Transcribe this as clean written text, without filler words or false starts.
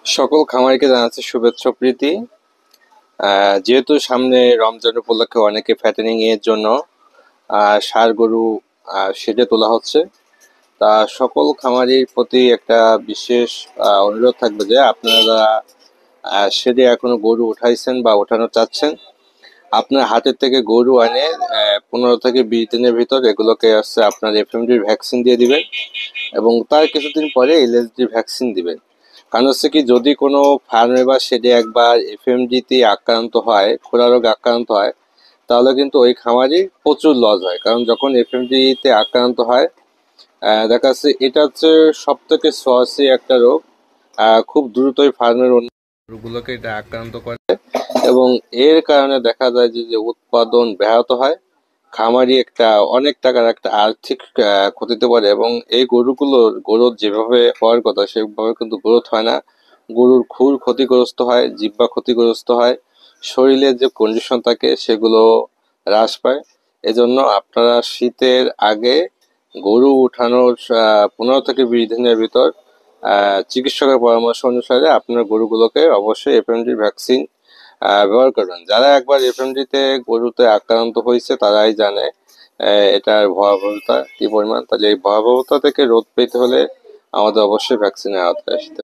সকল খামারিকে জানাচ্ছি শুভেচ্ছা ও প্রীতি। যেহেতু সামনে রমজান উপলক্ষে অনেকে ফ্যাটেনিং এর জন্য ষাঁড় গরু শেডে তোলা হচ্ছে। তা সকল খামারির প্রতি একটা বিশেষ অনুরোধ থাকবে যে আপনারা শেডে এখনো গরু উঠাইছেন বা ওঠানো চাচ্ছেন, আপনার হাতের থেকে গরু আনে 15 থেকে 20 দিনের ভিতর এগুলোকে হচ্ছে আপনার এফএমডির ভ্যাকসিন দিয়ে দিবেন এবং তার কিছুদিন পরে এলএসডি ভ্যাকসিন দিবেন। কারণ হচ্ছে কি, যদি কোনো ফার্মে বা শেডে একবার এফএমডিতে আক্রান্ত হয়, খোরা রোগে আক্রান্ত হয়, তাহলে কিন্তু ওই খামারি প্রচুর লস হয়। কারণ যখন এফএমডিতে আক্রান্ত হয়, দেখা যাচ্ছে এটা হচ্ছে সব থেকে সহজে একটা রোগ। খুব দ্রুতই ফার্মের অন্য রোগগুলোকে এটা আক্রান্ত করে এবং এর কারণে দেখা যায় যে যে উৎপাদন ব্যাহত হয়। খামারি একটা অনেক টাকার একটা আর্থিক ক্ষতিতে পারে এবং এই গরুগুলোর গ্রোথ যেভাবে হওয়ার কথা সেভাবে কিন্তু গ্রোথ হয় না। গরুর খুর ক্ষতিগ্রস্ত হয়, জিহ্বা ক্ষতিগ্রস্ত হয়, শরীরের যে কন্ডিশন থাকে সেগুলো হ্রাস পায়। এজন্য আপনারা শীতের আগে গরু উঠানোর 15 থেকে 20 দিনের ভিতর চিকিৎসকের পরামর্শ অনুসারে আপনার গরুগুলোকে অবশ্যই এফএমডি ভ্যাকসিন ব্যবহার করবেন। যারা একবার এফএমডিতে গরুতে আক্রান্ত হয়েছে তারাই জানে এটার ভয়াবহতা কি পরিমাণ। তাহলে এই ভয়াবহতা থেকে রোধ পেতে হলে আমাদের অবশ্যই ভ্যাকসিনের আওতায় আসতে হবে।